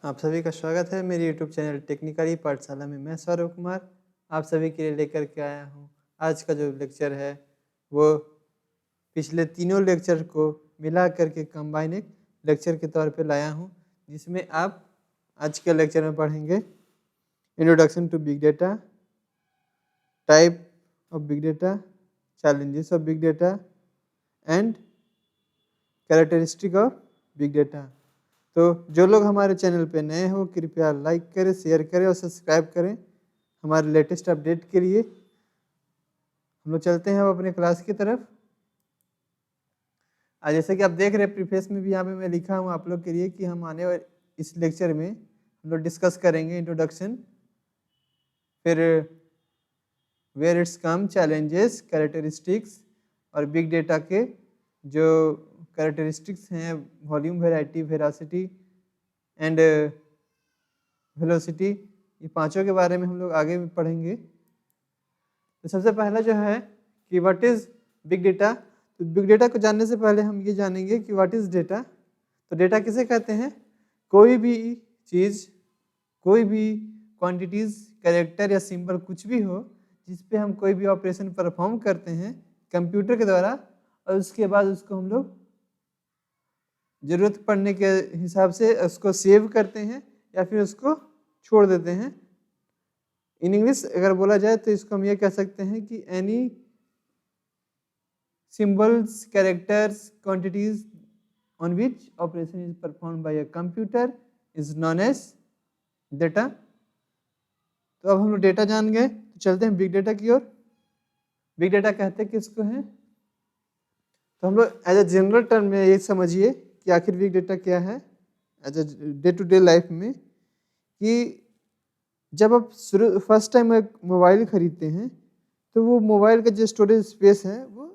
आप सभी का स्वागत है मेरे YouTube चैनल टेक्निकली पाठशाला में। मैं सौरभ कुमार आप सभी के लिए लेकर के आया हूँ। आज का जो लेक्चर है वो पिछले तीनों लेक्चर को मिला करके कंबाइन एक लेक्चर के तौर पे लाया हूँ, जिसमें आप आज के लेक्चर में पढ़ेंगे introduction to big data, type of big data, challenges of big data and characteristic of big data. तो जो लोग हमारे चैनल पे नए हो कृपया लाइक करें, शेयर करें और सब्सक्राइब करें हमारे लेटेस्ट अपडेट के लिए। हम लोग चलते हैं अब अपने क्लास की तरफ। आज जैसे कि आप देख रहे हैं प्रीफेस में भी यहाँ पे मैं लिखा हूँ आप लोग के लिए कि हम आने वाले इस लेक्चर में हम लोग डिस्कस करेंगे इंट्रोडक्शन, फिर where it's come, challenges, characteristics और बिग डेटा के जो कैरेक्टरिस्टिक्स हैं, volume, variety, veracity and velocity, ये पांचों के बारे में हम लोग आगे पढ़ेंगे। तो सबसे पहला जो है कि व्हाट इज बिग डेटा। तो बिग डेटा को जानने से पहले हम ये जानेंगे कि व्हाट इज डेटा। तो डेटा किसे कहते हैं? कोई भी चीज़, कोई भी क्वांटिटीज, कैरेक्टर या सिंबल कुछ भी हो जिस पे हम कोई भी ऑपरेशन परफॉर्म करते हैं कंप्यूटर के द्वारा और उसके बाद उसको हम लोग ज़रूरत पड़ने के हिसाब से उसको सेव करते हैं या फिर उसको छोड़ देते हैं। इन इंग्लिश अगर बोला जाए तो इसको हम ये कह सकते हैं कि any symbols, characters, quantities on which operation is perform by a computer is known as data. तो अब हम लोग डेटा जान गए, तो चलते हैं बिग डेटा की ओर। बिग डेटा कहते हैं किसको है? तो हम लोग एज ए जनरल टर्म में ये समझिए कि आखिर बिग डेटा क्या है as a day to day life में, कि जब आप फर्स्ट टाइम एक मोबाइल खरीदते हैं तो वो मोबाइल का जो स्टोरेज स्पेस है वो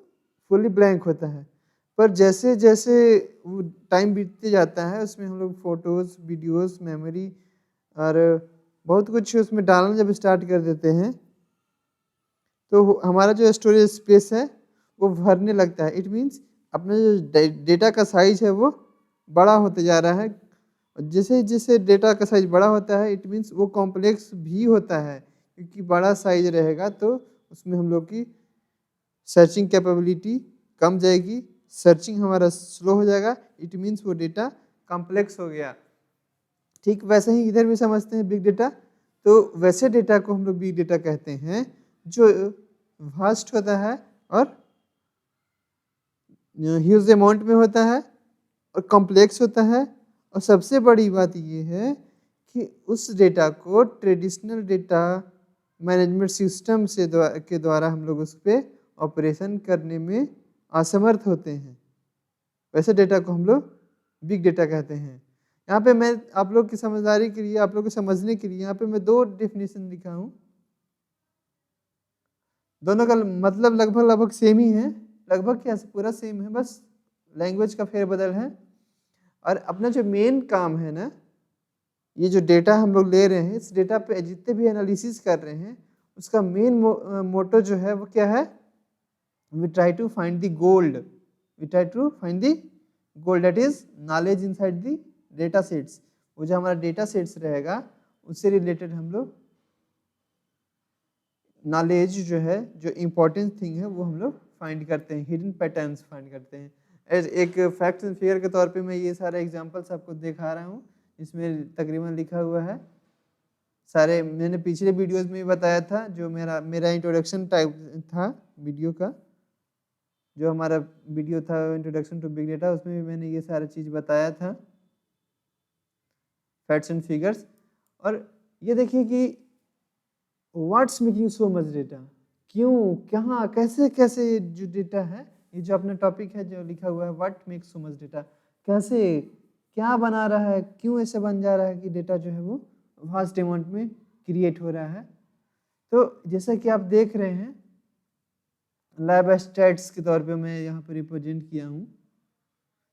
फुली ब्लैंक होता है, पर जैसे जैसे वो टाइम बीतते जाता है उसमें हम लोग फ़ोटोज़, वीडियोस, मेमोरी और बहुत कुछ उसमें डालना जब स्टार्ट कर देते हैं तो हमारा जो स्टोरेज स्पेस है वो भरने लगता है। इट मीन्स अपना जो डेटा का साइज है वो बड़ा होते जा रहा है। जैसे जैसे डेटा का साइज बड़ा होता है इट मीन्स वो कॉम्प्लेक्स भी होता है, क्योंकि बड़ा साइज रहेगा तो उसमें हम लोग की सर्चिंग कैपेबिलिटी कम जाएगी, सर्चिंग हमारा स्लो हो जाएगा। इट मीन्स वो डेटा कॉम्प्लेक्स हो गया। ठीक वैसे ही इधर भी समझते हैं बिग डेटा। तो वैसे डेटा को हम लोग बिग डेटा कहते हैं जो वास्ट होता है और ह्यूज अमाउंट में होता है और कॉम्प्लेक्स होता है, और सबसे बड़ी बात ये है कि उस डेटा को ट्रेडिशनल डेटा मैनेजमेंट सिस्टम से के द्वारा हम लोग उस पर ऑपरेशन करने में असमर्थ होते हैं। वैसे डेटा को हम लोग बिग डेटा कहते हैं। यहाँ पे मैं आप लोग की समझदारी के लिए, आप लोग को समझने के लिए यहाँ पे मैं दो डेफिनेशन लिखा हूँ। दोनों का मतलब लगभग लगभग सेम ही है, लगभग क्या पूरा सेम है, बस लैंग्वेज का फेरबदल है। और अपना जो मेन काम है ना, ये जो डेटा हम लोग ले रहे हैं इस डेटा पे जितने भी एनालिसिस कर रहे हैं उसका मेन मोटो जो है वो क्या है? We try to find the gold, we try to find the gold, that is knowledge inside the data sets. वो जो हमारा डेटा सेट्स रहेगा उससे रिलेटेड हम लोग नॉलेज जो है, जो इम्पोर्टेंट थिंग है वो हम लोग फाइंड करते हैं, हिडन पैटर्न्स फाइंड करते हैं। एक फैक्ट एंड फिगर के तौर पे मैं ये सारे एग्जांपल्स आपको दिखा रहा हूँ, इसमें तकरीबन लिखा हुआ है सारे। मैंने पिछले वीडियोस में भी बताया था, जो मेरा इंट्रोडक्शन टाइप था वीडियो का, जो हमारा वीडियो था इंट्रोडक्शन टू बिग डेटा, उसमें भी मैंने ये सारी चीज़ बताया था, फैक्ट्स एंड फिगर्स। और ये देखिए कि what's making so much data, क्यों, कहाँ, कैसे कैसे जो डेटा है, ये जो अपना टॉपिक है जो लिखा हुआ है what makes so much data, कैसे क्या बना रहा है, क्यों ऐसे बन जा रहा है कि डेटा जो है वो वास्ट अमाउंट में क्रिएट हो रहा है। तो जैसा कि आप देख रहे हैं लैब स्टैट्स के तौर पे मैं यहाँ पर रिप्रेजेंट किया हूँ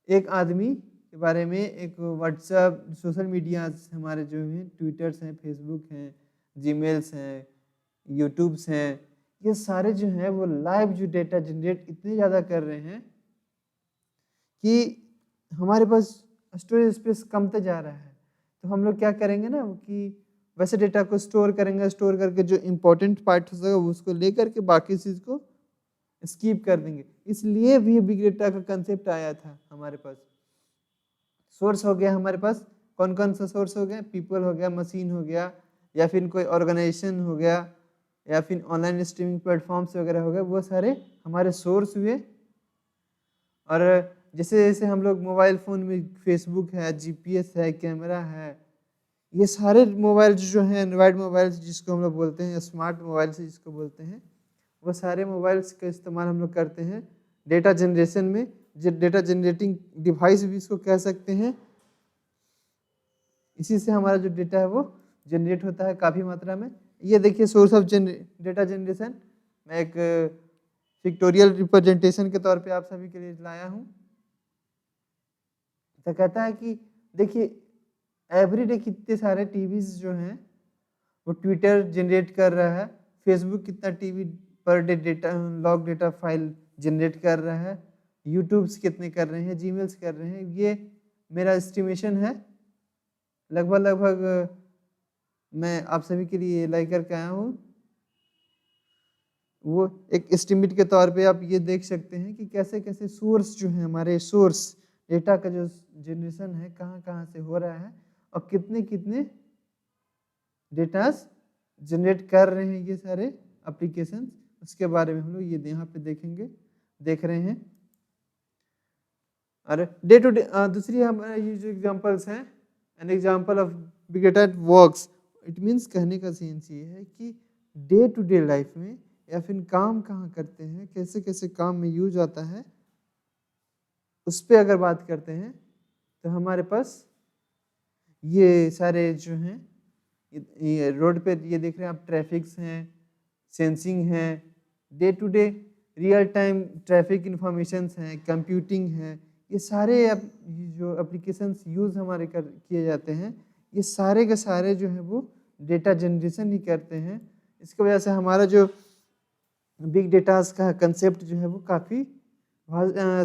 एक आदमी के बारे में। एक व्हाट्सएप, सोशल मीडिया हमारे जो हैं, ट्विटर्स हैं, फेसबुक हैं, जीमेल्स हैं, यूट्यूब्स हैं, ये सारे जो हैं वो लाइव जो डेटा जनरेट इतने ज़्यादा कर रहे हैं कि हमारे पास स्टोरेज स्पेस कमते जा रहा है। तो हम लोग क्या करेंगे ना कि वैसे डेटा को स्टोर करेंगे, स्टोर करके जो इम्पोर्टेंट पार्ट होगा उसको ले करके बाकी चीज़ को स्किप कर देंगे। इसलिए भी बिग डेटा का कंसेप्ट आया था हमारे पास। सोर्स हो गया हमारे पास, कौन कौन सा सोर्स हो गया, पीपल हो गया, मशीन हो गया, या फिर कोई ऑर्गेनाइजेशन हो गया, या फिर ऑनलाइन स्ट्रीमिंग प्लेटफॉर्म्स वगैरह हो गए, वो सारे हमारे सोर्स हुए। और जैसे जैसे हम लोग मोबाइल फ़ोन में फेसबुक है, जीपीएस है, कैमरा है, ये सारे मोबाइल जो हैं एंड्रॉयड मोबाइल जिसको हम लोग बोलते हैं, स्मार्ट मोबाइल से जिसको बोलते हैं, वो सारे मोबाइल्स का इस्तेमाल हम लोग करते हैं डेटा जनरेशन में। डेटा जनरेटिंग डिवाइस भी इसको कह सकते हैं। इसी से हमारा जो डेटा है वो जनरेट होता है काफ़ी मात्रा में। ये देखिए सोर्स ऑफ डेटा जनरेशन, मैं एक पिक्टोरियल रिप्रेजेंटेशन के तौर पे आप सभी के लिए लाया हूँ। तो कहता है कि देखिए एवरीडे कितने सारे टीवीज जो हैं वो ट्विटर जनरेट कर रहा है, फेसबुक कितना TV per day data log data file generate कर रहा है, यूट्यूब्स कितने कर रहे हैं, जीमेल्स कर रहे हैं। ये मेरा एस्टिमेशन है, लगभग मैं आप सभी के लिए लाई करके आया हूँ। वो एक एस्टिमेट के तौर पे आप ये देख सकते हैं कि कैसे कैसे सोर्स जो है हमारे सोर्स डेटा का जो जनरेशन है कहाँ कहाँ से हो रहा है और कितने कितने डेटास जनरेट कर रहे हैं ये सारे एप्लीकेशन, उसके बारे में हम लोग ये यहाँ पे देख रहे हैं। और डे टू डे दूसरी हमारा ये जो एग्जांपल्स हैं, an example of big data works, it means कहने का सेंस ये है कि डे टू डे लाइफ में या फिर काम कहाँ करते हैं, कैसे कैसे काम में यूज आता है, उस पर अगर बात करते हैं तो हमारे पास ये सारे जो हैं ये रोड पे ये देख रहे हैं आप, ट्रैफिक्स हैं, सेंसिंग हैं, day to day real time traffic informations हैं, कंप्यूटिंग है, ये सारे जो एप्लीकेशंस यूज़ हमारे किए जाते हैं, ये सारे के सारे जो है वो डेटा जनरेशन ही करते हैं। इसकी वजह से हमारा जो बिग डेटास का कंसेप्ट जो है वो काफ़ी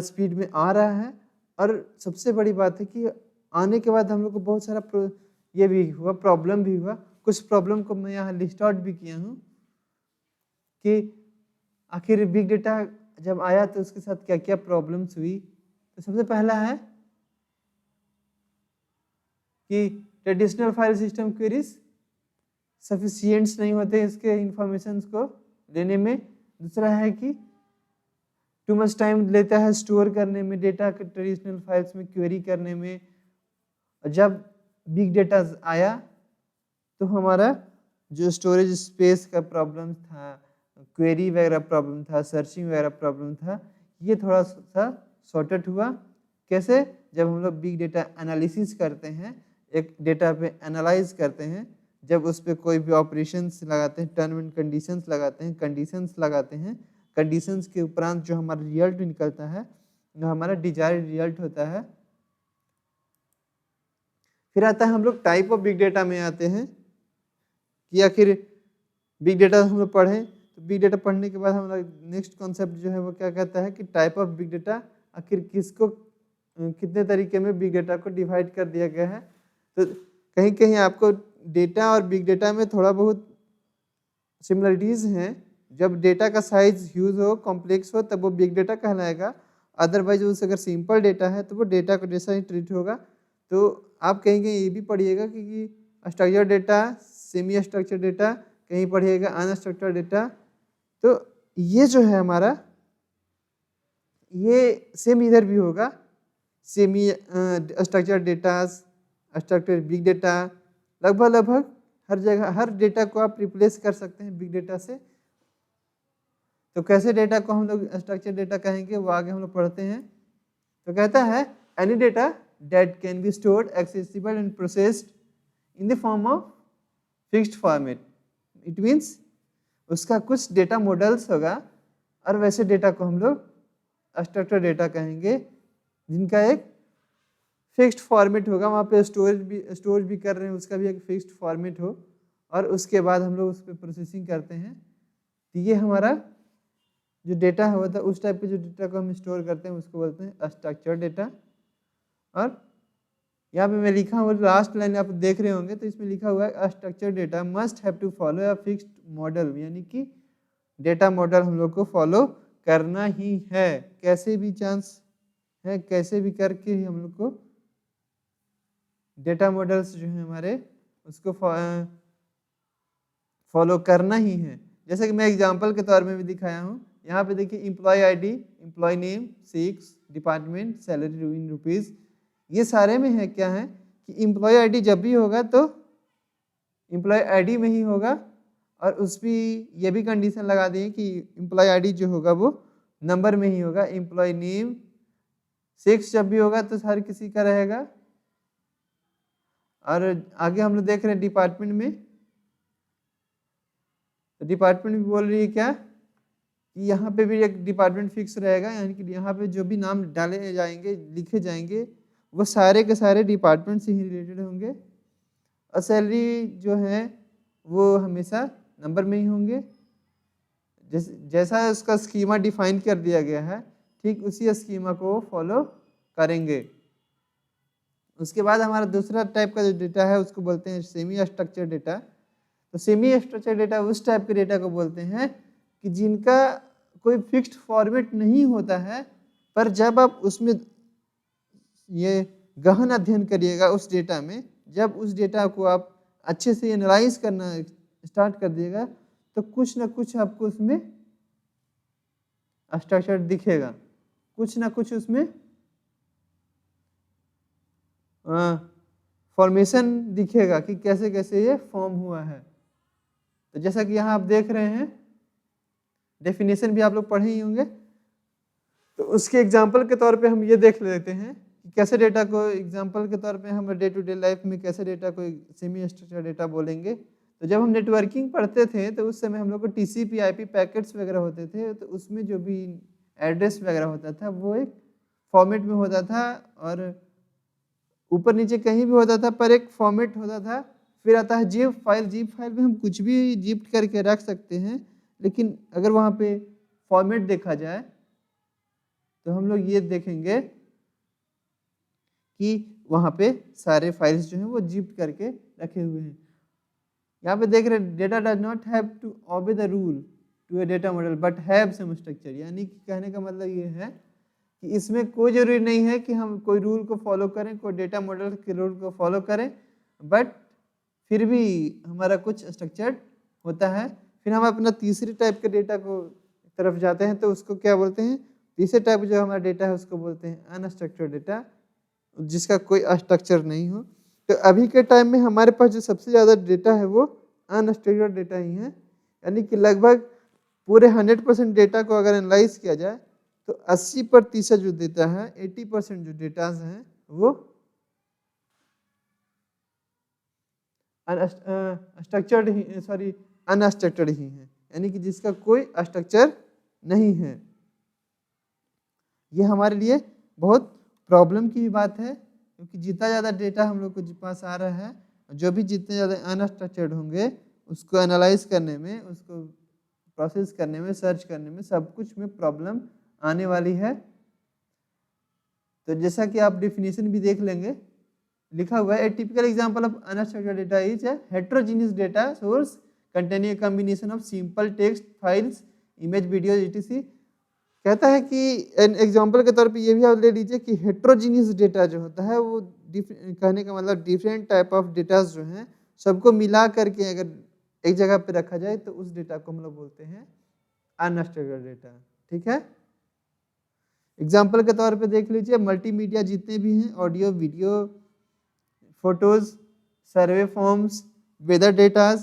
स्पीड में आ रहा है। और सबसे बड़ी बात है कि आने के बाद हम लोग को बहुत सारा ये भी हुआ, प्रॉब्लम भी हुआ। कुछ प्रॉब्लम को मैं यहाँ लिस्ट आउट भी किया हूँ कि आखिर बिग डेटा जब आया तो उसके साथ क्या क्या प्रॉब्लम्स हुई। तो सबसे पहला है कि ट्रेडिशनल फाइल सिस्टम क्वेरीज सफिशिएंट्स नहीं होते इसके इंफॉर्मेशन को लेने में। दूसरा है कि टू मच टाइम लेता है स्टोर करने में डेटा के ट्रेडिशनल फाइल्स में क्वेरी करने में। जब बिग डेटा आया तो हमारा जो स्टोरेज स्पेस का प्रॉब्लम था, क्वेरी वगैरह प्रॉब्लम था, सर्चिंग वगैरह प्रॉब्लम था, ये थोड़ा सा सॉर्टेड हुआ। कैसे? जब हम लोग बिग डेटा एनालिसिस करते हैं, एक डेटा पे एनालाइज करते हैं, जब उस पर कोई भी ऑपरेशंस लगाते हैं, टर्म एंड कंडीशंस लगाते हैं, कंडीशंस लगाते हैं, कंडीशंस के उपरांत जो हमारा रिजल्ट निकलता है जो हमारा डिजायर्ड रिजल्ट होता है। फिर आता है हम लोग टाइप ऑफ बिग डेटा में आते हैं कि आखिर बिग डेटा हम लोग पढ़ें तो बिग डेटा पढ़ने के बाद हम लोग नेक्स्ट कॉन्सेप्ट जो है वो क्या कहता है कि टाइप ऑफ बिग डेटा, आखिर किसको कितने तरीके में बिग डेटा को डिवाइड कर दिया गया है। तो कहीं कहीं आपको डेटा और बिग डेटा में थोड़ा बहुत सिमिलरिटीज़ हैं। जब डेटा का साइज ह्यूज हो, कॉम्प्लेक्स हो, तब वो बिग डेटा कहलाएगा। अदरवाइज उस अगर सिंपल डेटा है तो वो डेटा को जैसा ही ट्रीट होगा। तो आप कहीं कहीं ये भी पढ़िएगा कि structure data, semi structure data, कहीं पढ़िएगा अनस्ट्रक्चर्ड डेटा। तो ये जो है हमारा, ये सेम इधर भी होगा, semi structured data, structured big data, लगभग हर जगह हर डेटा को आप रिप्लेस कर सकते हैं बिग डेटा से। तो कैसे डेटा को हम लोग स्ट्रक्चर डेटा कहेंगे वो आगे हम लोग पढ़ते हैं। तो कहता है any data that can be stored, accessible and processed in the form of fixed format. It means उसका कुछ डेटा मॉडल्स होगा और वैसे डेटा को हम लोग स्ट्रक्चर डेटा कहेंगे जिनका एक फिक्स्ड फॉर्मेट होगा, वहाँ पे स्टोरेज भी कर रहे हैं, उसका भी एक फिक्स्ड फॉर्मेट हो और उसके बाद हम लोग उस पर प्रोसेसिंग करते हैं। तो ये हमारा जो डेटा होता है उस टाइप के जो डेटा को हम स्टोर करते हैं उसको बोलते हैं स्ट्रक्चर डेटा। और यहाँ पे मैं लिखा हूँ लास्ट लाइन आप देख रहे होंगे, तो इसमें लिखा हुआ है structure data must have to follow a fixed model, यानी कि डेटा मॉडल हम लोग को फॉलो करना ही है, कैसे भी चांस है, कैसे भी करके ही हम लोग को डेटा मॉडल्स जो है हमारे उसको फॉलो करना ही है। जैसे कि मैं एग्जांपल के तौर में भी दिखाया हूँ, यहाँ पे देखिए employee ID, employee name, 6 department, salary in rupees, ये सारे में है क्या है कि एम्प्लॉय आईडी जब भी होगा तो एम्प्लॉय आईडी में ही होगा, और उस भी ये भी कंडीशन लगा दिए कि एम्प्लॉय आईडी जो होगा वो नंबर में ही होगा। एम्प्लॉय नेम 6 जब भी होगा तो हर किसी का रहेगा। और आगे हम लोग देख रहे हैं डिपार्टमेंट में, तो डिपार्टमेंट भी बोल रही है क्या कि यहाँ पे भी एक डिपार्टमेंट फिक्स रहेगा, यानी कि यहाँ पे जो भी नाम डाले जाएंगे, लिखे जाएंगे, वो सारे के सारे डिपार्टमेंट से ही रिलेटेड होंगे। और सैलरी जो है वो हमेशा नंबर में ही होंगे। जैसा उसका स्कीमा डिफाइन कर दिया गया है, ठीक उसी स्कीमा को फॉलो करेंगे। उसके बाद हमारा दूसरा टाइप का जो डेटा है उसको बोलते हैं सेमी स्ट्रक्चर डेटा। तो सेमी स्ट्रक्चर डेटा उस टाइप के डेटा को बोलते हैं कि जिनका कोई फिक्स्ड फॉर्मेट नहीं होता है, पर जब आप उसमें ये गहन अध्ययन करिएगा उस डेटा में, जब उस डेटा को आप अच्छे से एनालाइज करना स्टार्ट कर दिएगा तो कुछ ना कुछ आपको उसमें स्ट्रक्चर दिखेगा, कुछ ना कुछ उसमें फॉर्मेशन दिखेगा कि कैसे कैसे ये फॉर्म हुआ है। तो जैसा कि यहाँ आप देख रहे हैं, डेफिनेशन भी आप लोग पढ़े ही होंगे, तो उसके एग्जाम्पल के तौर पे हम ये देख लेते हैं कि कैसे डेटा को एग्जाम्पल के तौर पे हम डे टू डे लाइफ में कैसे डेटा को सेमी स्ट्रक्चर डेटा बोलेंगे। तो जब हम नेटवर्किंग पढ़ते थे तो उस समय हम लोग को TCP IP पैकेट्स वगैरह होते थे, तो उसमें जो भी एड्रेस वगैरह होता था वो एक फॉर्मेट में होता था, और ऊपर नीचे कहीं भी होता था पर एक फॉर्मेट होता था। फिर आता है जिप फाइल, जिप फाइल में हम कुछ भी जिप करके रख सकते हैं, लेकिन अगर वहाँ पे फॉर्मेट देखा जाए तो हम लोग ये देखेंगे कि वहाँ पे सारे फाइल्स जो हैं वो जिप करके रखे हुए हैं। यहाँ पे देख रहे हैं data does not have to obey the rule to a data model but have some structure, यानी कि कहने का मतलब ये है कि इसमें कोई जरूरी नहीं है कि हम कोई रूल को फॉलो करें, कोई डेटा मॉडल के रूल को फॉलो करें, बट फिर भी हमारा कुछ स्ट्रक्चर होता है। फिर हम अपना तीसरे टाइप के डेटा को तरफ जाते हैं, तो उसको क्या बोलते हैं, तीसरे टाइप जो हमारा डेटा है उसको बोलते हैं अनस्ट्रक्चर्ड डेटा, जिसका कोई स्ट्रक्चर नहीं हो। तो अभी के टाइम में हमारे पास जो सबसे ज़्यादा डेटा है वो अनस्ट्रक्चर्ड डेटा ही है, यानी कि लगभग पूरे 100% डेटा को अगर एनालाइज किया जाए तो 80% जो डेटा है, 80% जो डेटा हैं वो स्ट्रक्चर्ड ही, सॉरी अनस्ट्रक्चर्ड ही है, यानी कि जिसका कोई स्ट्रक्चर नहीं है। ये हमारे लिए बहुत प्रॉब्लम की बात है, क्योंकि जितना ज़्यादा डेटा हम लोग के पास आ रहा है, जो भी जितने ज़्यादा अनस्ट्रक्चर्ड होंगे उसको एनालाइज करने में, उसको प्रोसेस करने में, सर्च करने में, सब कुछ में प्रॉब्लम आने वाली है। तो जैसा कि आप डेफिनेशन भी देख लेंगे, लिखा हुआ है ए typical example of unstructured data is a heterogeneous data source containing a combination of simple text files, image, video etc। कहता है कि एग्जांपल के तौर पे ये भी आप ले लीजिए कि हेटेरोजेनियस डेटा जो होता है वो कहने का मतलब डिफरेंट टाइप ऑफ डेटा जो हैं सबको मिला करके अगर एक जगह पे रखा जाए तो उस डेटा को हम लोग बोलते हैं अनस्ट्रक्चर्ड डेटा। ठीक है, एग्जाम्पल के तौर पे देख लीजिए, मल्टीमीडिया जितने भी हैं, audio, video, photos, survey forms, weather datas,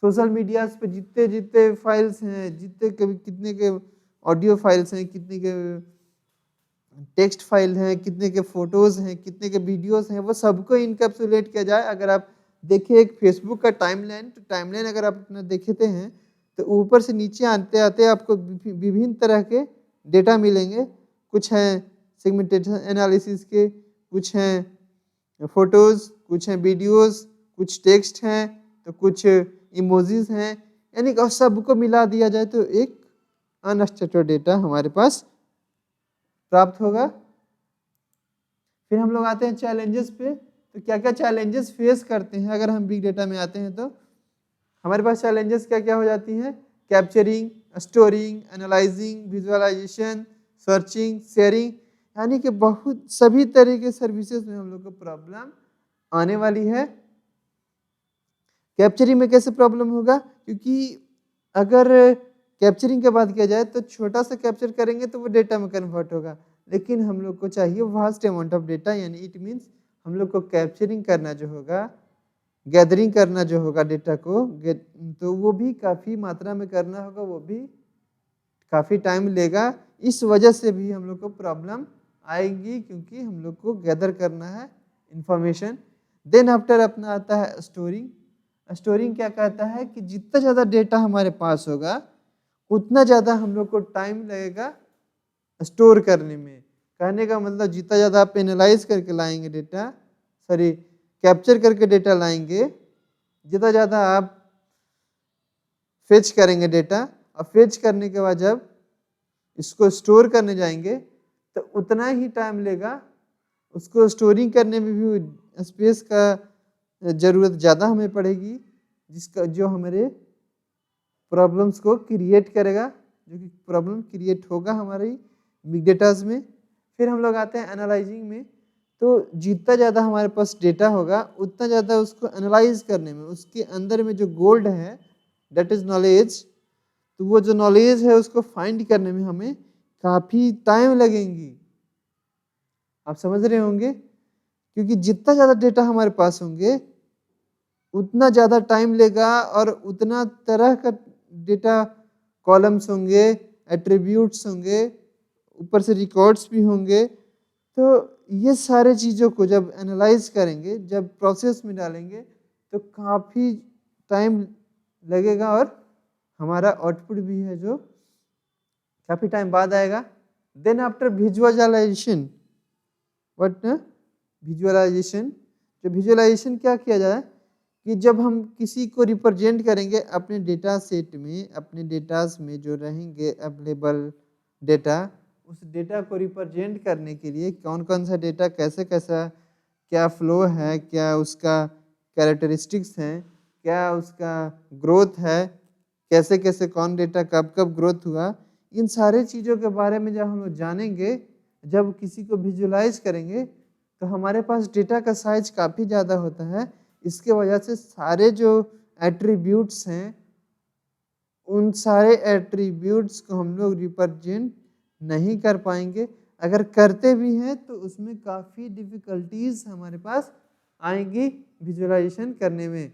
social media पे जितने जितने फाइल्स हैं, जितने कितने के ऑडियो फाइल्स हैं, कितने के टेक्स्ट फाइल हैं, कितने के फोटोज़ हैं, कितने के वीडियोस हैं, वो सबको इनकैप्सुलेट किया जाए। अगर आप देखिए एक फेसबुक का टाइमलाइन, तो टाइमलाइन अगर आप अपना देखते हैं तो ऊपर से नीचे आते आते आपको विभिन्न तरह के डेटा मिलेंगे। कुछ हैं सेगमेंटेशन एनालिसिस के, कुछ हैं फोटोज़, कुछ हैं वीडियोज़, कुछ टेक्स्ट हैं, तो कुछ इमोजीज हैं, यानी कि सबको मिला दिया जाए तो एक अनस्ट्रक्चर्ड डेटा हमारे पास प्राप्त होगा। फिर हम लोग आते हैं चैलेंजेस पे। तो क्या क्या चैलेंजेस फेस करते हैं अगर हम बिग डेटा में आते हैं, तो हमारे पास चैलेंजेस क्या क्या हो जाती हैं? Capturing, storing, analysing, visualisation, searching, sharing, यानी कि बहुत सभी तरह के सर्विसेज में हम लोग को प्रॉब्लम आने वाली है। कैप्चरिंग में कैसे प्रॉब्लम होगा? क्योंकि अगर कैप्चरिंग के बात किया जाए तो छोटा सा कैप्चर करेंगे तो वो डेटा में कन्वर्ट होगा, लेकिन हम लोग को चाहिए वास्ट अमाउंट ऑफ डेटा, यानी इट मीन्स हम लोग को कैप्चरिंग करना जो होगा, गैदरिंग करना जो होगा डेटा को, तो वो भी काफ़ी मात्रा में करना होगा, वो भी काफ़ी टाइम लेगा। इस वजह से भी हम लोग को प्रॉब्लम आएगी, क्योंकि हम लोग को गैदर करना है इंफॉर्मेशन। देन आफ्टर अपना आता है स्टोरिंग। स्टोरिंग क्या कहता है कि जितना ज़्यादा डेटा हमारे पास होगा उतना ज़्यादा हम लोग को टाइम लगेगा स्टोर करने में। कहने का मतलब जितना ज़्यादा आप एनालाइज करके लाएंगे डेटा, सॉरी कैप्चर करके डेटा लाएंगे, जितना ज़्यादा आप फेच करेंगे डेटा, और फेच करने के बाद जब इसको स्टोर करने जाएंगे तो उतना ही टाइम लेगा। उसको स्टोरिंग करने में भी स्पेस का ज़रूरत ज़्यादा हमें पड़ेगी, जिसका जो हमारे प्रॉब्लम्स को क्रिएट करेगा, जो कि प्रॉब्लम क्रिएट होगा हमारी बिग डेटाज में। फिर हम लोग आते हैं एनालाइजिंग में। तो जितना ज़्यादा हमारे पास डेटा होगा उतना ज़्यादा उसको एनालाइज करने में, उसके अंदर में जो गोल्ड है दैट इज़ नॉलेज, तो वो जो नॉलेज है उसको फाइंड करने में हमें काफ़ी टाइम लगेंगी। आप समझ रहे होंगे, क्योंकि जितना ज़्यादा डेटा हमारे पास होंगे उतना ज़्यादा टाइम लेगा, और उतना तरह का डेटा कॉलम्स होंगे, एट्रीब्यूट्स होंगे, ऊपर से रिकॉर्ड्स भी होंगे। तो ये सारे चीज़ों को जब एनालाइज करेंगे, जब प्रोसेस में डालेंगे, तो काफ़ी टाइम लगेगा, और हमारा आउटपुट भी है जो काफ़ी टाइम बाद आएगा। Then after visualisation, what visualisation, जो विजुअलाइजेशन क्या किया जाए कि जब हम किसी को रिप्रेजेंट करेंगे अपने डेटा सेट में, अपने डेटास में जो रहेंगे अवेलेबल डेटा, उस डेटा को रिप्रेजेंट करने के लिए कौन कौन सा डेटा कैसे कैसा क्या फ्लो है, क्या उसका कैरेक्टरिस्टिक्स हैं, क्या उसका ग्रोथ है, कैसे कैसे कौन डेटा कब कब ग्रोथ हुआ, इन सारे चीज़ों के बारे में जब हम लोग जानेंगे, जब किसी को विजुअलाइज करेंगे, तो हमारे पास डेटा का साइज काफ़ी ज़्यादा होता है। इसके वजह से सारे जो एट्रीब्यूट्स हैं, उन सारे एट्रीब्यूट्स को हम लोग रिप्रेजेंट नहीं कर पाएंगे। अगर करते भी हैं तो उसमें काफ़ी डिफ़िकल्टीज हमारे पास आएंगी विजुअलाइजेशन करने में।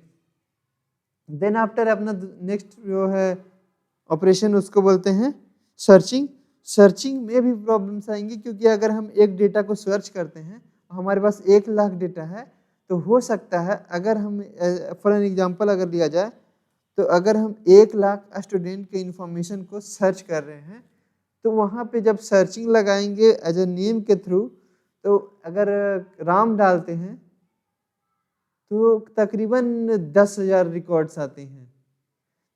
देन आफ्टर अपना नेक्स्ट जो है ऑपरेशन, उसको बोलते हैं सर्चिंग। सर्चिंग में भी प्रॉब्लम्स आएंगी, क्योंकि अगर हम एक डेटा को सर्च करते हैं, हमारे पास 1 लाख डेटा है, तो हो सकता है अगर हम फॉर एन एग्जांपल अगर लिया जाए, तो अगर हम 1 लाख स्टूडेंट के इंफॉर्मेशन को सर्च कर रहे हैं, तो वहाँ पे जब सर्चिंग लगाएंगे एज ए नेम के थ्रू, तो अगर राम डालते हैं तो तकरीबन 10,000 रिकॉर्ड्स आते हैं।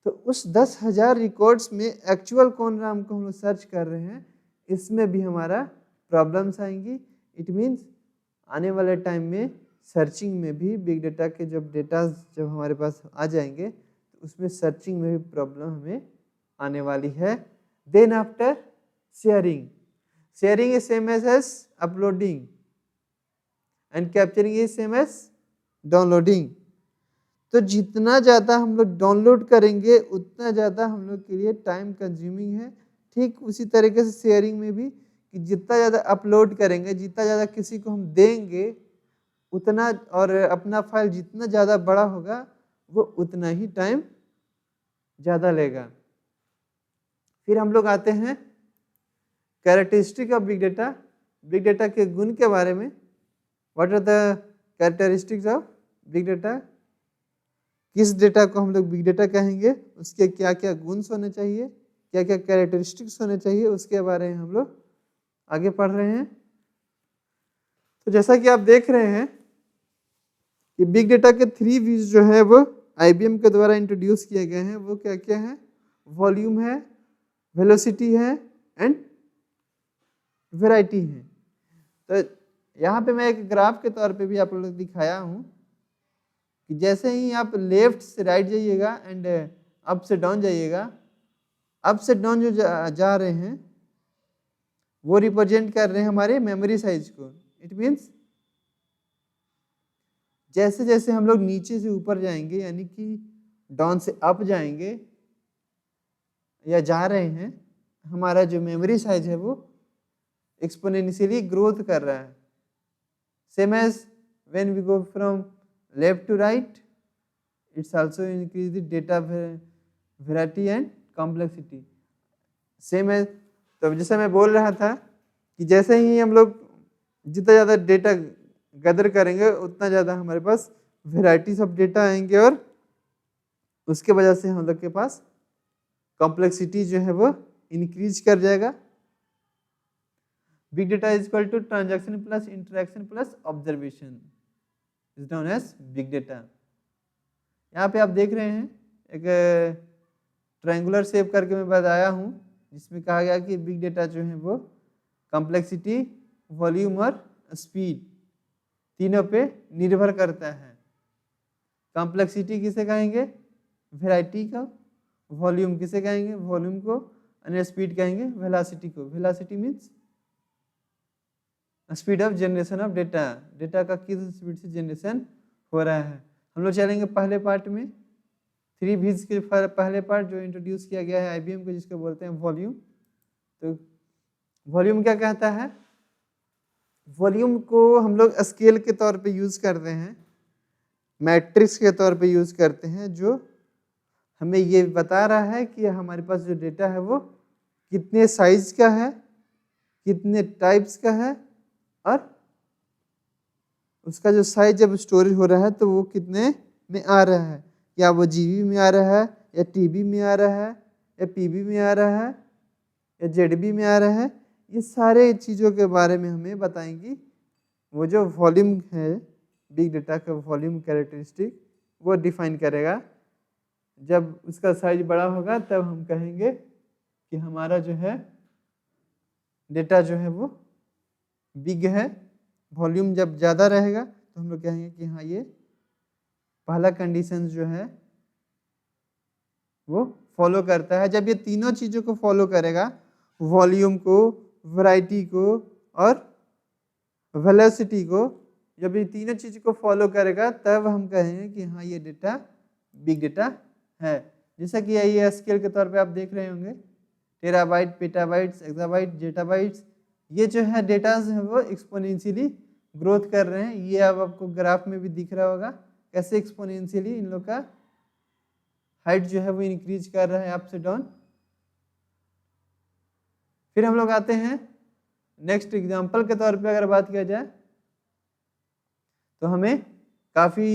तो उस 10,000 रिकॉर्ड्स में एक्चुअल कौन राम को हम लोग सर्च कर रहे हैं, इसमें भी हमारा प्रॉब्लम्स आएंगी। इट मीन्स आने वाले टाइम में सर्चिंग में भी बिग डेटा के जब डेटा जब हमारे पास आ जाएंगे, तो उसमें सर्चिंग में भी प्रॉब्लम हमें आने वाली है। Then after sharing, sharing is same as uploading and capturing is same as downloading. तो जितना ज़्यादा हम लोग डाउनलोड करेंगे उतना ज़्यादा हम लोग के लिए टाइम कंज्यूमिंग है। ठीक उसी तरीके से शेयरिंग में भी, कि जितना ज़्यादा अपलोड करेंगे, जितना ज़्यादा किसी को हम देंगे उतना, और अपना फाइल जितना ज़्यादा बड़ा होगा वो उतना ही टाइम ज़्यादा लेगा। फिर हम लोग आते हैं characteristic of big data, big data के गुण के बारे में। What are the characteristics of big data, किस डेटा को हम लोग बिग डेटा कहेंगे, उसके क्या क्या गुण होने चाहिए, क्या क्या कैरेक्टरिस्टिक्स होने चाहिए, उसके बारे में हम लोग आगे पढ़ रहे हैं। तो जैसा कि आप देख रहे हैं कि बिग डेटा के 3 व्यूज जो है वो IBM के द्वारा इंट्रोड्यूस किए गए हैं। वो क्या क्या है? वॉल्यूम है, वेलोसिटी है, एंड वैरायटी है। तो यहाँ पे मैं एक ग्राफ के तौर पे भी आप लोग दिखाया हूँ कि जैसे ही आप लेफ्ट से राइट जाइएगा एंड अप से डाउन जाइएगा, अप से डाउन जो जा रहे हैं वो रिप्रेजेंट कर रहे हैं हमारे मेमोरी साइज को। इट मीन्स जैसे जैसे हम लोग नीचे से ऊपर जाएंगे, यानी कि डाउन से अप जाएंगे या जा रहे हैं, हमारा जो मेमोरी साइज है वो एक्सपोनेंशियली ग्रोथ कर रहा है। Same as when we go from left to right, it's also increase the data variety and complexity. Same as, तो जैसे मैं बोल रहा था कि जैसे ही हम लोग जितना ज़्यादा डेटा गैदर करेंगे उतना ज़्यादा हमारे पास वेराइटीज ऑफ डेटा आएंगे और उसके वजह से हम लोग के पास कॉम्प्लेक्सिटी जो है वो इंक्रीज कर जाएगा। Big data is equal to transaction plus interaction plus observation is known as big data. यहाँ पे आप देख रहे हैं एक ट्रायंगुलर शेप करके मैं बताया हूँ, जिसमें कहा गया कि बिग डेटा जो है वो कॉम्प्लेक्सिटी, वॉल्यूम और स्पीड तीनों पे निर्भर करता है। कॉम्प्लेक्सिटी किसे कहेंगे? वैरायटी का। वॉल्यूम किसे कहेंगे? वॉल्यूम को। और स्पीड कहेंगे वेलोसिटी को। Velocity means speed of generation of data, data का किस स्पीड से जनरेशन हो रहा है। हम लोग चलेंगे पहले पार्ट में, 3 V's के पहले पार्ट जो इंट्रोड्यूस किया गया है IBM को, जिसको बोलते हैं वॉल्यूम। तो वॉल्यूम क्या कहता है? वॉल्यूम को हम लोग स्केल के तौर पे यूज करते हैं, मैट्रिक्स के तौर पे यूज करते हैं, जो हमें ये बता रहा है कि हमारे पास जो डेटा है वो कितने साइज का है, कितने टाइप्स का है, और उसका जो साइज जब स्टोरेज हो रहा है तो वो कितने में आ रहा है, या वो GB में आ रहा है, या TB में आ रहा है, या PB में आ रहा है, या ZB में आ रहा है। ये सारे चीज़ों के बारे में हमें बताएंगी वो जो वॉल्यूम है, बिग डेटा का वॉल्यूम कैरेक्टरिस्टिक वो डिफाइन करेगा। जब उसका साइज बड़ा होगा तब हम कहेंगे कि हमारा जो है डेटा जो है वो बिग है। वॉल्यूम जब ज़्यादा रहेगा तो हम लोग कहेंगे कि हाँ ये पहला कंडीशन जो है वो फॉलो करता है। जब ये तीनों चीज़ों को फॉलो करेगा, वॉल्यूम को, वैरायटी को और वेलोसिटी को, जब ये तीनों चीज़ को फॉलो करेगा तब हम कहेंगे कि हाँ ये डेटा बिग डेटा है। जैसा कि ये स्केल के तौर पे आप देख रहे होंगे, टेराबाइट, पेटाबाइट्स, एक्साबाइट, जेटाबाइट्स, ये जो है डेटाज है वो एक्सपोनेंशियली ग्रोथ कर रहे हैं। ये अब आपको ग्राफ में भी दिख रहा होगा कैसे एक्सपोनेंशियली इन लोग का हाइट जो है वो इंक्रीज कर रहा है अप से डाउन। फिर हम लोग आते हैं नेक्स्ट एग्जांपल के तौर पे अगर बात किया जाए तो हमें काफ़ी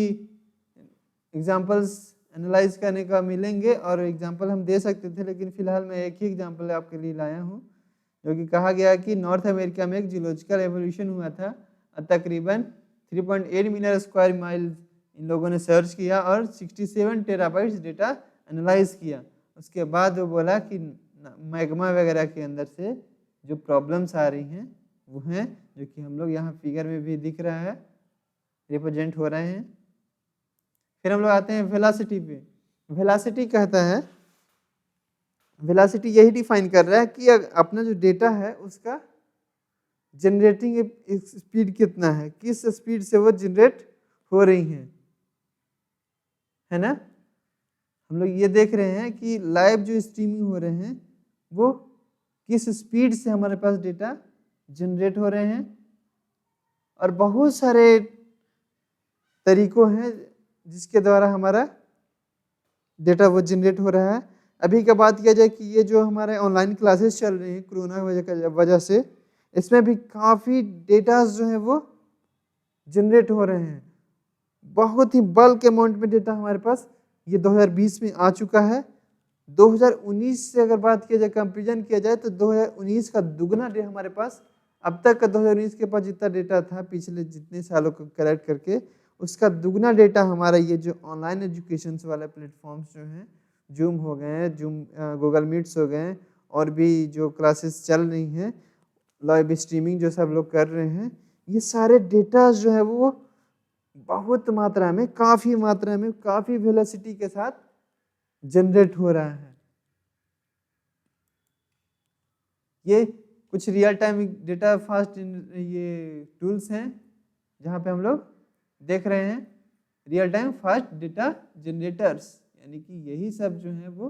एग्जांपल्स एनालाइज करने का मिलेंगे और एग्जांपल हम दे सकते थे, लेकिन फिलहाल मैं एक ही एग्जांपल आपके लिए लाया हूँ, जो कि कहा गया कि नॉर्थ अमेरिका में एक जियोलॉजिकल एवोल्यूशन हुआ था। तकरीबन 3.8 मिलियन स्क्वायर माइल इन लोगों ने सर्च किया और 67 टेराबाइट्स डेटा एनालाइज किया। उसके बाद वो बोला कि मैग्मा वगैरह के अंदर से जो प्रॉब्लम्स आ रही हैं वो हैं, जो कि हम लोग यहाँ फिगर में भी दिख रहा है, रिप्रेजेंट हो रहे हैं। फिर हम लोग आते हैं वेलोसिटी पे। वेलोसिटी कहता है, वेलोसिटी यही डिफाइन कर रहा है कि अपना जो डेटा है उसका जनरेटिंग स्पीड कितना है, किस स्पीड से वो जनरेट हो रही हैं, है ना। हम लोग ये देख रहे हैं कि लाइव जो स्ट्रीमिंग हो रहे हैं वो किस स्पीड से हमारे पास डेटा जनरेट हो रहे हैं, और बहुत सारे तरीकों हैं जिसके द्वारा हमारा डेटा वो जनरेट हो रहा है। अभी का बात किया जाए कि ये जो हमारे ऑनलाइन क्लासेस चल रही हैं कोरोना वजह से, इसमें भी काफ़ी डेटास जो है वो जनरेट हो रहे हैं। बहुत ही बल्क अमाउंट में डेटा हमारे पास ये 2020 में आ चुका है। 2019 से अगर बात किया जाए, कंपेरिजन किया जाए, तो 2019 का दुगना डे हमारे पास अब तक का 2019 के पास जितना डेटा था पिछले जितने सालों को कलेक्ट करके, उसका दुगना डेटा हमारा ये जो ऑनलाइन एजुकेशन वाले प्लेटफॉर्म्स जो हैं, जूम हो गए, गूगल मीट्स हो गए, और भी जो क्लासेस चल रही हैं, लाइव स्ट्रीमिंग जो सब लोग कर रहे हैं, ये सारे डेटा जो है वो बहुत मात्रा में, काफ़ी मात्रा में, काफ़ी वेलोसिटी के साथ जनरेट हो रहा है। ये कुछ रियल टाइम डेटा फास्ट ये टूल्स हैं जहाँ पे हम लोग देख रहे हैं real time fast data generators, यानी कि यही सब जो है वो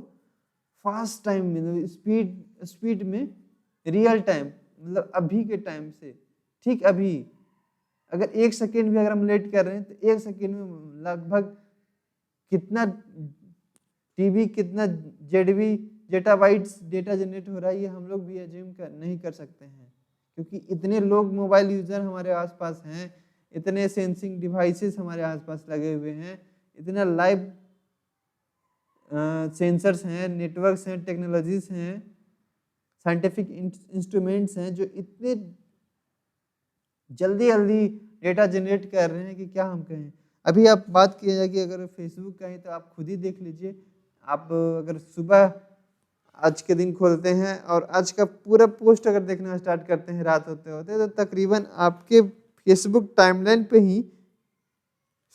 फास्ट टाइम में, स्पीड में, रियल टाइम मतलब अभी के टाइम से, ठीक अभी अगर 1 सेकेंड भी अगर हम लेट कर रहे हैं तो 1 सेकेंड में लगभग कितना टीबी, कितना जेडबी जेटाबाइट्स डेटा जनरेट हो रहा है, ये हम लोग भी एज्यूम नहीं कर सकते हैं, क्योंकि इतने लोग मोबाइल यूज़र हमारे आसपास हैं, इतने सेंसिंग डिवाइसेस हमारे आसपास लगे हुए हैं, इतना लाइव सेंसर्स हैं, नेटवर्क्स हैं, टेक्नोलॉजीज हैं, साइंटिफिक इंस्ट्रूमेंट्स हैं जो इतने जल्दी जल्दी डेटा जनरेट कर रहे हैं कि क्या हम कहें। अभी आप बात किया जाए कि अगर फेसबुक का ही तो आप खुद ही देख लीजिए, आप अगर सुबह आज के दिन खोलते हैं और आज का पूरा पोस्ट अगर देखना स्टार्ट करते हैं रात होते होते, तो तकरीबन आपके फेसबुक टाइमलाइन पे ही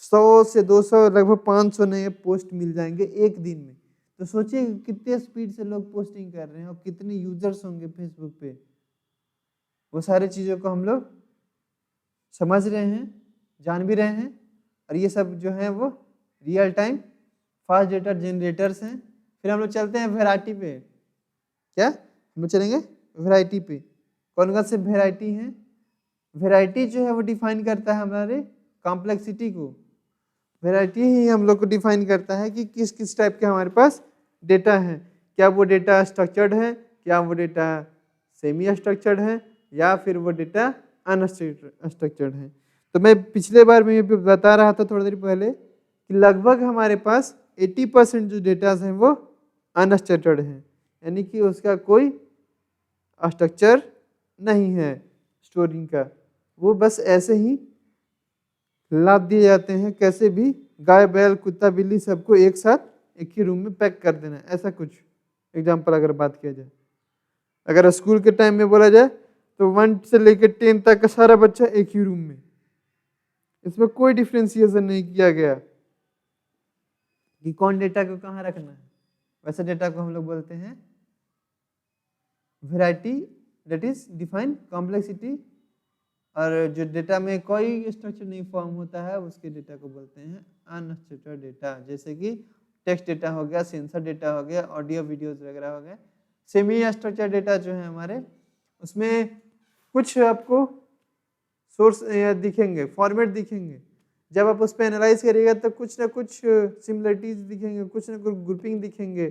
100 से 200 लगभग 500 नए पोस्ट मिल जाएंगे एक दिन में। तो सोचिए कितने स्पीड से लोग पोस्टिंग कर रहे हैं और कितने यूजर्स होंगे फेसबुक पे। वो सारी चीज़ों को हम लोग समझ रहे हैं, जान भी रहे हैं, और ये सब जो है वो real time fast data generators हैं। फिर हम लोग चलते हैं वैरायटी पे। क्या हम लोग चलेंगे वैरायटी पे? कौन कौन से वैरायटी हैं? वैरायटी जो है वो डिफाइन करता है हमारे कॉम्प्लेक्सिटी को। वैरायटी ही हम लोग को डिफाइन करता है कि किस किस टाइप के हमारे पास डेटा है। क्या वो डेटा स्ट्रक्चर्ड है, क्या वो डेटा सेमी स्ट्रक्चर्ड है, या फिर वो डेटा अनस्ट्रक्चर्ड है। तो मैं पिछले बार में ये बता रहा था थोड़ी देर पहले कि लगभग हमारे पास 80% जो डेटास हैं वो अनस्ट्रक्चर्ड हैं, यानी कि उसका कोई स्ट्रक्चर नहीं है स्टोरिंग का, वो बस ऐसे ही लाद दिए जाते हैं, कैसे भी गाय बैल कुत्ता बिल्ली सबको एक साथ एक ही रूम में पैक कर देना, ऐसा कुछ एग्जाम्पल अगर बात किया जाए। अगर स्कूल के टाइम में बोला जाए तो 1 से लेकर 10 तक का सारा बच्चा एक ही रूम में, इसमें कोई डिफ्रेंसिएशन नहीं किया गया कि कौन डेटा को कहाँ रखना है। वैसे डेटा को हम लोग बोलते हैं variety, that is define complexity. और जो डेटा में कोई स्ट्रक्चर नहीं फॉर्म होता है उसके डेटा को बोलते हैं अनस्ट्रक्चर्ड डेटा, जैसे कि टेक्स्ट डेटा हो गया, सेंसर डेटा हो गया, ऑडियो वीडियोस वगैरह हो गए। सेमी स्ट्रक्चर्ड डेटा जो है हमारे, उसमें कुछ आपको सोर्स दिखेंगे, फॉर्मेट दिखेंगे, जब आप उस पर एनालाइज करिएगा तो कुछ ना कुछ सिमिलरिटीज दिखेंगे, कुछ ना कुछ ग्रुपिंग दिखेंगे,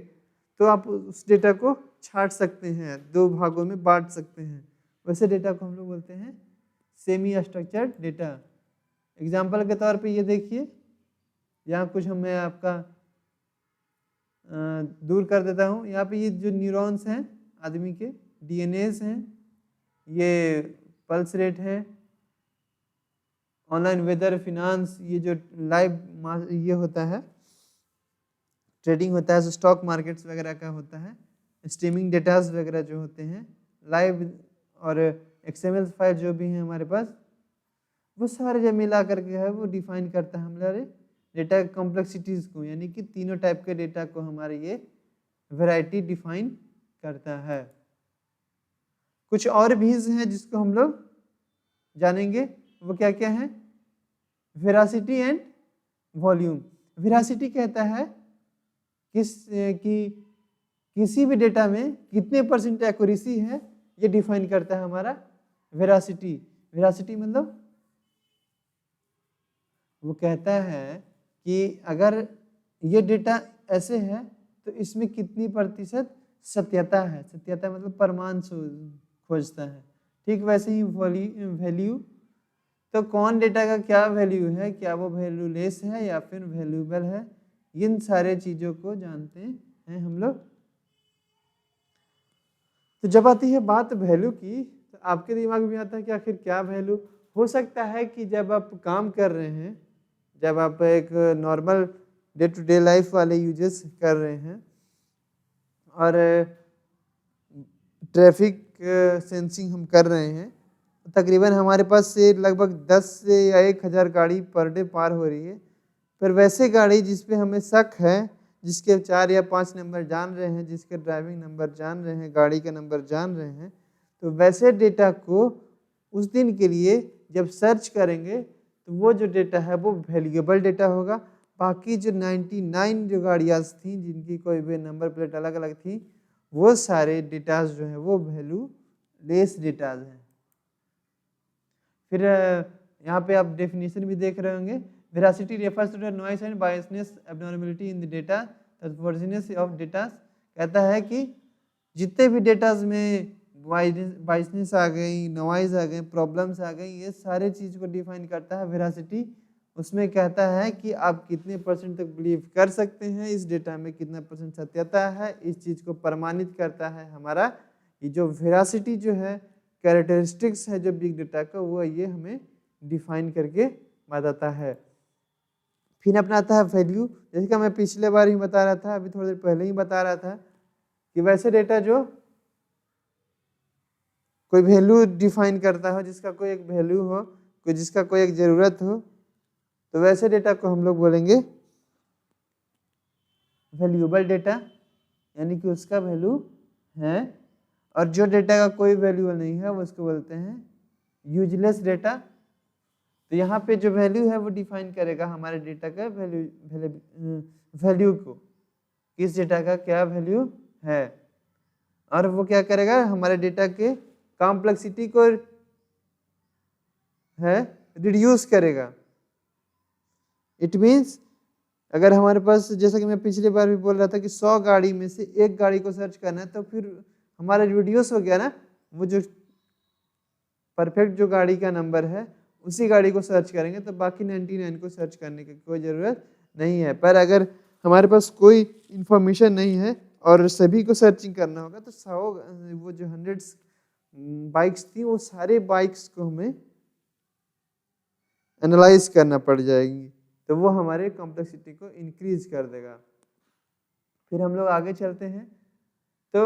तो आप उस डेटा को छांट सकते हैं, 2 भागों में बांट सकते हैं। वैसे डेटा को हम लोग बोलते हैं सेमी स्ट्रक्चर्ड डेटा। एग्जाम्पल के तौर पे ये देखिए, यहाँ कुछ मैं आपका दूर कर देता हूँ। यहाँ पे ये जो न्यूरॉन्स हैं आदमी के, डीएनएस हैं, ये पल्स रेट है, ऑनलाइन वेदर, फिनांस, ये जो लाइव ये होता है ट्रेडिंग होता है, स्टॉक मार्केट्स वगैरह का होता है, स्ट्रीमिंग डेटास वगैरह जो होते हैं लाइव, और एक्सएमएल फाइल जो भी हैं हमारे पास, वो सारे जब मिला करके है वो डिफाइन करता है हमारे डेटा कॉम्प्लेक्सिटीज़ को, यानी कि तीनों टाइप के डेटा को हमारे ये वैरायटी डिफाइन करता है। कुछ और भी हैं जिसको हम लोग जानेंगे, वो क्या क्या है? Veracity and volume. वेरासिटी कहता है किसी भी डेटा में कितने % एक्यूरेसी है, ये डिफाइन करता है हमारा वेरासिटी। वेरासिटी मतलब वो कहता है कि अगर ये डेटा ऐसे है तो इसमें कितनी % सत्यता है। सत्यता मतलब प्रमाण खोजता है। ठीक वैसे ही वैल्यू, तो कौन डेटा का क्या वैल्यू है, क्या वो वैल्यूलेस है या फिर वैल्यूएबल है, इन सारे चीज़ों को जानते हैं हम लोग। तो जब आती है बात वैल्यू की, तो आपके दिमाग में आता है कि आखिर क्या वैल्यू हो सकता है कि जब आप काम कर रहे हैं, जब आप एक normal day to day life वाले यूजेस कर रहे हैं और ट्रैफिक सेंसिंग हम कर रहे हैं, तकरीबन हमारे पास से लगभग 10 से या 1000 गाड़ी पर डे पार हो रही है। पर वैसे गाड़ी जिस पे हमें शक है, जिसके 4 या 5 नंबर जान रहे हैं, जिसके ड्राइविंग नंबर जान रहे हैं, गाड़ी का नंबर जान रहे हैं, तो वैसे डेटा को उस दिन के लिए जब सर्च करेंगे तो वो जो डेटा है वो वैल्यूएबल डेटा होगा। बाकी जो 99 जो गाड़ियाँ थी जिनकी कोई भी नंबर प्लेट अलग अलग थी, वो सारे डेटाज जो हैं वो वैल्यू लेस डेटाज हैं। फिर यहाँ पे आप डेफिनेशन भी देख रहे होंगे, veracity refers to the noise and biasness abnormality in the data, trustworthiness of data. कहता है कि जितने भी डेटाज में बायसनेस आ गई, नॉइज आ गई, प्रॉब्लम्स आ गई, ये सारे चीज़ को डिफाइन करता है वेरासिटी। उसमें कहता है कि आप कितने % तक बिलीव कर सकते हैं, इस डेटा में कितना % सत्यता है, इस चीज़ को प्रमाणित करता है हमारा ये जो वेरासिटी जो है, कैरेक्टरिस्टिक्स है जो बिग डेटा का, वो ये हमें डिफाइन करके बताता है। फिर अपना आता है वैल्यू, जैसे कि मैं पिछले बार ही बता रहा था, अभी थोड़ी देर पहले ही बता रहा था कि वैसे डेटा जो कोई वैल्यू डिफाइन करता हो, जिसका कोई एक वैल्यू हो, कोई जिसका कोई एक ज़रूरत हो, तो वैसे डेटा को हम लोग बोलेंगे वैल्यूएबल डेटा, यानी कि उसका वैल्यू है। और जो डेटा का कोई वैल्यू नहीं है वो उसको बोलते हैं यूजलेस डेटा। तो यहाँ पे जो वैल्यू है वो डिफाइन करेगा हमारे डेटा का वैल्यू को, किस डेटा का क्या वैल्यू है, और वो क्या करेगा हमारे डेटा के कॉम्प्लेक्सिटी को है रिड्यूस करेगा। इट मीन्स अगर हमारे पास, जैसा कि मैं पिछली बार भी बोल रहा था कि 100 गाड़ी में से एक गाड़ी को सर्च करना है, तो फिर हमारा रिड्यूस हो गया ना, वो जो परफेक्ट जो गाड़ी का नंबर है उसी गाड़ी को सर्च करेंगे, तो बाकी 99 को सर्च करने की कोई ज़रूरत नहीं है। पर अगर हमारे पास कोई इंफॉर्मेशन नहीं है और सभी को सर्चिंग करना होगा, तो 100 वो जो 100 बाइक्स थी, वो सारे बाइक्स को हमें एनालाइज करना पड़ जाएगी, तो वो हमारे कॉम्प्लेक्सिटी को इंक्रीज कर देगा। फिर हम लोग आगे चलते हैं, तो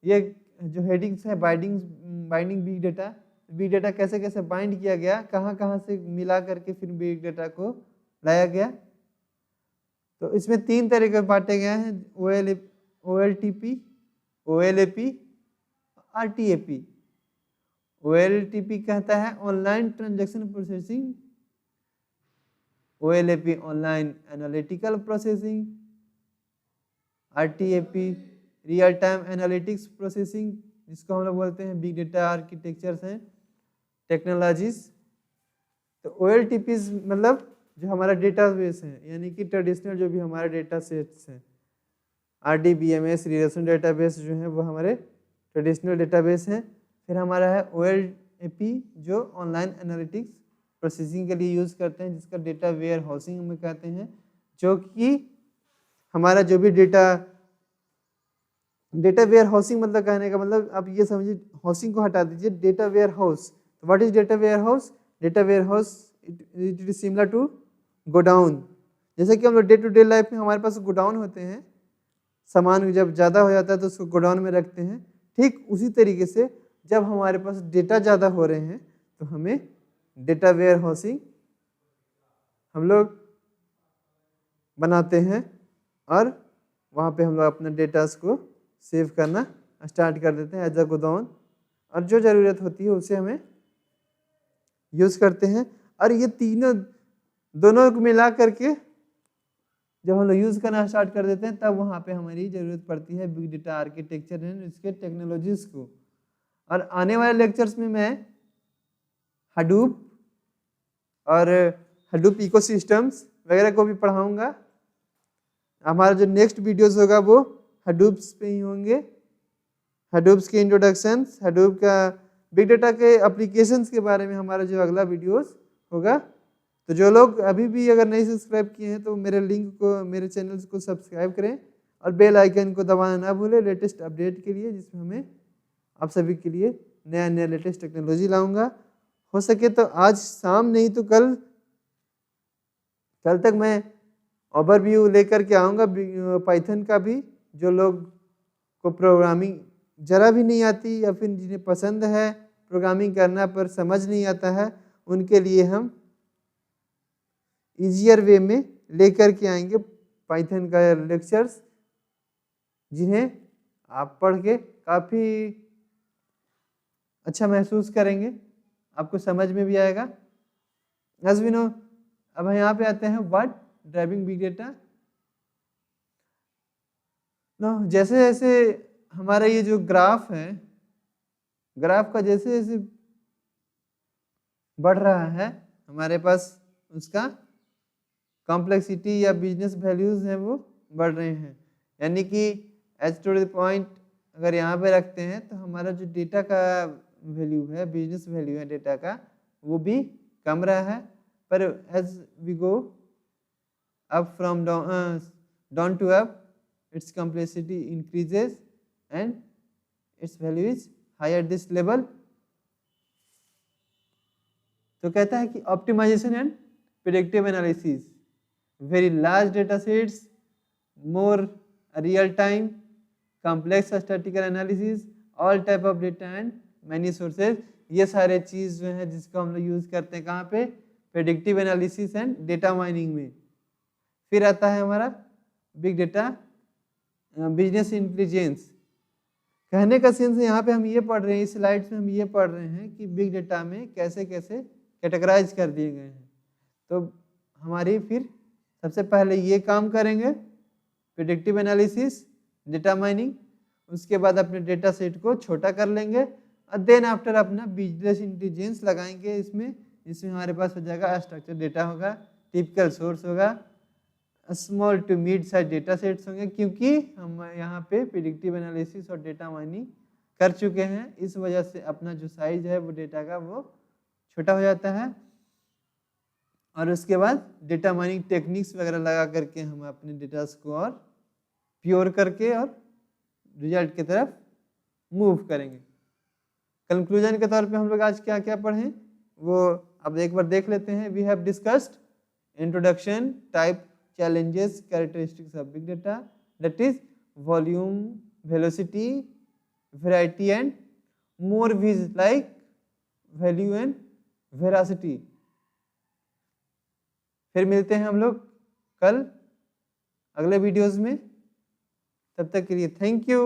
ये जो हेडिंग्स है बाइंडिंग बिग डेटा कैसे कैसे बाइंड किया गया, कहाँ कहाँ से मिला करके फिर बिग डेटा को लाया गया। तो इसमें 3 तरह के बांटे गए हैं, OLTP, OLAP, RTAP। OLTP कहता है online transaction processing, OLAP online analytical processing, RTAP real time analytics processing, जिसको हम लोग बोलते हैं बिग डेटा आर्किटेक्चर्स हैं, टेक्नोलॉजीज। तो OLTPs मतलब जो हमारा डेटाबेस है, यानी कि ट्रेडिशनल जो भी हमारे डेटा सेट्स हैं, RDBMS रिलेशन डेटाबेस जो है वो हमारे ट्रेडिशनल डेटाबेस हैं। फिर हमारा है OLAP जो ऑनलाइन एनालिटिक्स प्रोसेसिंग के लिए यूज़ करते हैं, जिसका डेटा वेयर हाउसिंग में कहते हैं, जो कि हमारा जो भी डेटा वेयर हाउसिंग मतलब कहने का मतलब आप ये समझिए, हाउसिंग को हटा दीजिए, डेटा वेयर हाउस। तो what is data warehouse? Data warehouse it is similar to godown. जैसे कि हम लोग डे टू डे लाइफ में हमारे पास गोडाउन होते हैं, सामान जब ज़्यादा हो जाता है तो उसको गोडाउन में रखते हैं, ठीक उसी तरीके से जब हमारे पास डेटा ज़्यादा हो रहे हैं तो हमें डेटा वेयर हाउसिंग हम लोग बनाते हैं, और वहाँ पे हम लोग अपने डेटास को सेव करना स्टार्ट कर देते हैं एज अ गोडाउन, और जो ज़रूरत होती है उसे हमें यूज़ करते हैं। और ये दोनों को मिला करके जब हम लोग यूज़ करना स्टार्ट कर देते हैं, तब वहाँ पे हमारी ज़रूरत पड़ती है बिग डेटा आर्किटेक्चर एंड इसके टेक्नोलॉजीज़ को। और आने वाले लेक्चर्स में मैं हडूप और हडूप इकोसिस्टम्स वगैरह को भी पढ़ाऊँगा। हमारा जो नेक्स्ट वीडियोस होगा वो हडूप्स पे ही होंगे, हडूप्स के इंट्रोडक्शंस, हडूप का बिग डेटा के एप्लीकेशंस के बारे में हमारा जो अगला वीडियोस होगा। तो जो लोग अभी भी अगर नहीं सब्सक्राइब किए हैं तो मेरे चैनल को सब्सक्राइब करें और बेल आइकन को दबाना ना भूलें लेटेस्ट अपडेट के लिए, जिसमें हमें आप सभी के लिए नया नया लेटेस्ट टेक्नोलॉजी लाऊंगा। हो सके तो आज शाम नहीं तो कल तक मैं ओवरव्यू लेकर के आऊँगा पाइथन का भी। जो लोग को प्रोग्रामिंग ज़रा भी नहीं आती या फिर जिन्हें पसंद है प्रोग्रामिंग करना पर समझ नहीं आता है, उनके लिए हम ईजियर वे में लेकर के आएंगे पाइथन का लेक्चर्स, जिन्हें आप पढ़ के काफ़ी अच्छा महसूस करेंगे, आपको समझ में भी आएगा। एज वी नो, अब यहाँ पे आते हैं what driving big data. No, जैसे जैसे हमारा ये जो ग्राफ है, ग्राफ का जैसे जैसे बढ़ रहा है, हमारे पास उसका कॉम्प्लेक्सिटी या बिजनेस वैल्यूज हैं वो बढ़ रहे हैं। यानी कि एच टू द पॉइंट अगर यहाँ पे रखते हैं तो हमारा जो डेटा का वैल्यू है, बिजनेस वैल्यू है डेटा का, वो भी कम रहा है। पर as we go up from down to up, its complexity increases and its value is high at this level। तो कहता है कि optimisation and predictive analysis, very large data sets, more real time, complex statistical analysis, all type of data and many sources, ये सारे चीज़ जो है जिसको हम लोग यूज़ करते हैं कहाँ पे, predictive analysis and data mining में। फिर आता है हमारा बिग डेटा बिजनेस इंटेलिजेंस। कहने का सेंस यहाँ पे हम ये पढ़ रहे हैं, इस स्लाइड्स में हम ये पढ़ रहे हैं कि बिग डेटा में कैसे कैसे कैटेगराइज कर दिए गए हैं। तो हमारी फिर सबसे पहले ये काम करेंगे प्रेडिक्टिव एनालिसिस, डेटा माइनिंग, उसके बाद अपने डेटा सेट को छोटा कर लेंगे और देन आफ्टर अपना बिजनेस इंटेलिजेंस लगाएंगे इसमें। इसमें हमारे पास हो जाएगा स्ट्रक्चर डेटा होगा, टिपिकल सोर्स होगा, small to mid size data sets होंगे, क्योंकि हम यहाँ पे प्रेडिक्टिव एनालिसिस और डेटा माइनिंग कर चुके हैं, इस वजह से अपना जो साइज है वो डेटा का वो छोटा हो जाता है। और उसके बाद डेटा माइनिंग टेक्निक्स वगैरह लगा करके हम अपने डेटा को और प्योर करके और रिजल्ट की तरफ मूव करेंगे। कंक्लूजन के तौर पे हम लोग आज क्या क्या पढ़ें वो अब एक बार देख लेते हैं। We have discussed introduction, type, challenges, characteristics of big data, that is volume, velocity, variety and more vis like value and veracity। फिर मिलते हैं हम लोग कल अगले वीडियोस में, तब तक के लिए थैंक यू।